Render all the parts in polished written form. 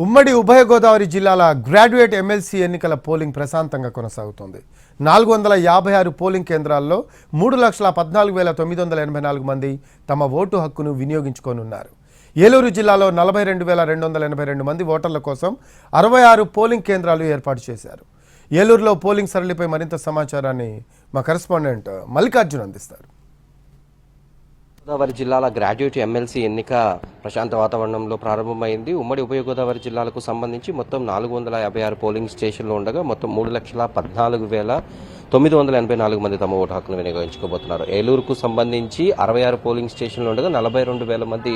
ఉమ్మడి ఉభయ గోదావరి జిల్లాల గ్రాడ్యుయేట్ ఎమ్మెల్సీ ఎన్నికల పోలింగ్ ప్రశాంతంగా కొనసాగుతోంది. 456 పోలింగ్ కేంద్రాల్లో 3,14,984 మంది తమ ఓటు హక్కును వినియోగించుకోనున్నారు. ఏలూరు జిల్లాలో 42,282 మంది ఓటర్ల కోసం 66 పోలింగ్ కేంద్రాలు ఏర్పాటు చేశారు. ఏలూరులో పోలింగ్ సరళిపై మరింత సమాచారాన్ని మా కరెస్పాండెంట్ మల్లికార్జున్ అందిస్తారు. గోదావరి జిల్లాల గ్రాడ్యుయేట్ ఎమ్మెల్సీ ఎన్నిక ప్రశాంత వాతావరణంలో ప్రారంభమైంది. ఉమ్మడి ఉభయ గోదావరి జిల్లాలకు సంబంధించి మొత్తం 456 పోలింగ్ స్టేషన్లు ఉండగా మొత్తం 3,14,984 మంది తమ ఓటు హక్కును వినియోగించుకోబోతున్నారు. ఏలూరుకు సంబంధించి 66 పోలింగ్ స్టేషన్లు ఉండగా 42,000 మంది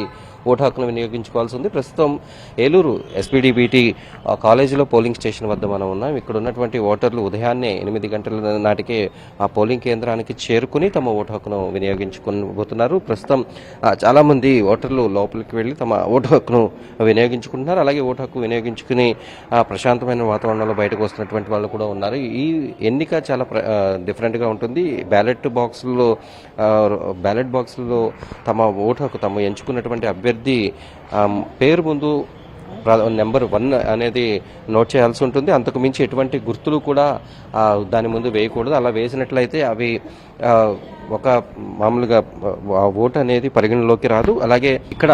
ఓటు హక్కును వినియోగించుకోవాల్సి ఉంది. ప్రస్తుతం ఏలూరు ఎస్పీడీబీటీ కాలేజీలో పోలింగ్ స్టేషన్ వద్ద మనం ఉన్నాం. ఇక్కడ ఉన్నటువంటి ఓటర్లు ఉదయాన్నే 8 గంటల నాటికే ఆ పోలింగ్ కేంద్రానికి చేరుకుని తమ ఓటు హక్కును వినియోగించుకోబోతున్నారు. ప్రస్తుతం చాలా మంది ఓటర్లు లోపలికి వెళ్లి తమ ఓటు హక్కును వినియోగించుకుంటున్నారు. అలాగే ఓటు హక్కు వినియోగించుకుని ప్రశాంతమైన వాతావరణంలో బయటకు వస్తున్నటువంటి వాళ్ళు కూడా ఉన్నారు. ఈ ఎన్నిక చాలా డిఫరెంట్గా ఉంటుంది. బ్యాలెట్ బాక్సుల్లో తమ ఓటు హక్కు తమ ఎంచుకున్నటువంటి అభ్యర్థి పేరు ముందు నెంబర్ 1 అనేది నోట్ చేయాల్సి ఉంటుంది. అంతకు మించి ఎటువంటి గుర్తులు కూడా దాని ముందు వేయకూడదు. అలా వేసినట్లయితే అవి ఒక మామూలుగా ఓటు అనేది పరిగణలోకి రాదు. అలాగే ఇక్కడ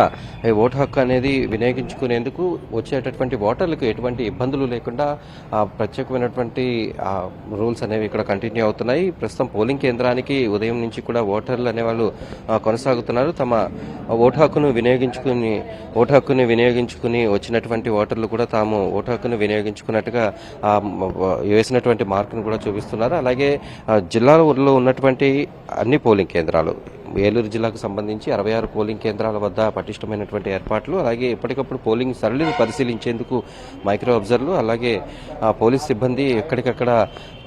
ఓటు హక్కు అనేది వినియోగించుకునేందుకు వచ్చేటటువంటి ఓటర్లకు ఎటువంటి ఇబ్బందులు లేకుండా ప్రత్యేకమైనటువంటి రూల్స్ అనేవి ఇక్కడ కంటిన్యూ అవుతున్నాయి. ప్రస్తుతం పోలింగ్ కేంద్రానికి ఉదయం నుంచి కూడా ఓటర్లు అనేవాళ్ళు కొనసాగుతున్నారు. తమ ఓటు హక్కును వినియోగించుకుని వచ్చినటువంటి ఓటర్లు కూడా తాము ఓటు హక్కును వినియోగించుకున్నట్టుగా వేసినటువంటి మార్కును కూడా చూపిస్తున్నారు. అలాగే జిల్లాలో ఉన్నటువంటి అన్ని పోలింగ్ కేంద్రాలు ఏలూరు జిల్లాకు సంబంధించి 66 పోలింగ్ కేంద్రాల వద్ద పటిష్టమైనటువంటి ఏర్పాట్లు, అలాగే ఎప్పటికప్పుడు పోలింగ్ సరళిని పరిశీలించేందుకు మైక్రో అబ్జర్వర్లు, అలాగే పోలీస్ సిబ్బంది ఎక్కడికక్కడ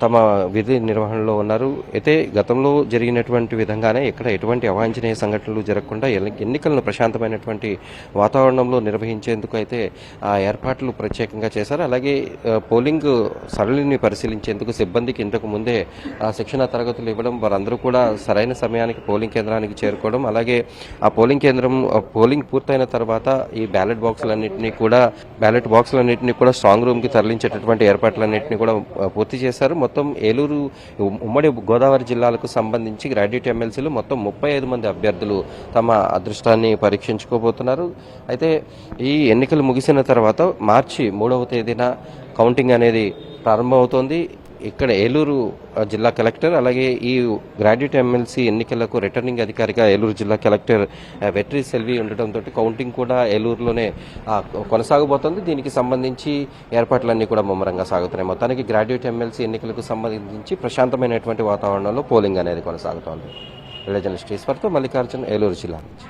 తమ విధి నిర్వహణలో ఉన్నారు. అయితే గతంలో జరిగినటువంటి విధంగానే ఇక్కడ ఎటువంటి అవాంఛనీయ సంఘటనలు జరగకుండా ఎన్నికలను ప్రశాంతమైనటువంటి వాతావరణంలో నిర్వహించేందుకు అయితే ఆ ఏర్పాట్లు ప్రత్యేకంగా చేశారు. అలాగే పోలింగ్ సరళిని పరిశీలించేందుకు సిబ్బందికి ఇంతకు ముందే శిక్షణ తరగతులు ఇవ్వడం, వారందరూ కూడా సరైన సమయానికి పోలింగ్ కేంద్రానికి చేరుకోవడం, అలాగే ఆ పోలింగ్ పూర్తయిన తర్వాత ఈ బ్యాలెట్ బాక్సులన్నింటినీ కూడా స్ట్రాంగ్ రూమ్ కి తరలించేటటువంటి ఏర్పాట్లన్నింటినీ కూడా పూర్తి చేశారు. మొత్తం ఏలూరు ఉమ్మడి గోదావరి జిల్లాలకు సంబంధించి గ్రాడ్యుయేట్ ఎమ్మెల్సీలు మొత్తం 35 మంది అభ్యర్థులు తమ అదృష్టాన్ని పరీక్షించుకోబోతున్నారు. అయితే ఈ ఎన్నికలు ముగిసిన తర్వాత మార్చి 3వ తేదీన కౌంటింగ్ అనేది ప్రారంభమవుతోంది. ఇక్కడ ఏలూరు జిల్లా కలెక్టర్, అలాగే ఈ గ్రాడ్యుయేట్ ఎమ్మెల్సీ ఎన్నికలకు రిటర్నింగ్ అధికారిగా ఏలూరు జిల్లా కలెక్టర్ వెట్రీ సెల్వి ఉండటంతో కౌంటింగ్ కూడా ఏలూరులోనే కొనసాగబోతోంది. దీనికి సంబంధించి ఏర్పాట్లన్నీ కూడా ముమ్మరంగా సాగుతున్నాయి. మొత్తానికి గ్రాడ్యుయేట్ ఎమ్మెల్సీ ఎన్నికలకు సంబంధించి ప్రశాంతమైనటువంటి వాతావరణంలో పోలింగ్ అనేది కొనసాగుతోంది. జర్నలిస్ట్ ఈశ్వర్తో మల్లికార్జున్, ఏలూరు జిల్లా నుంచి.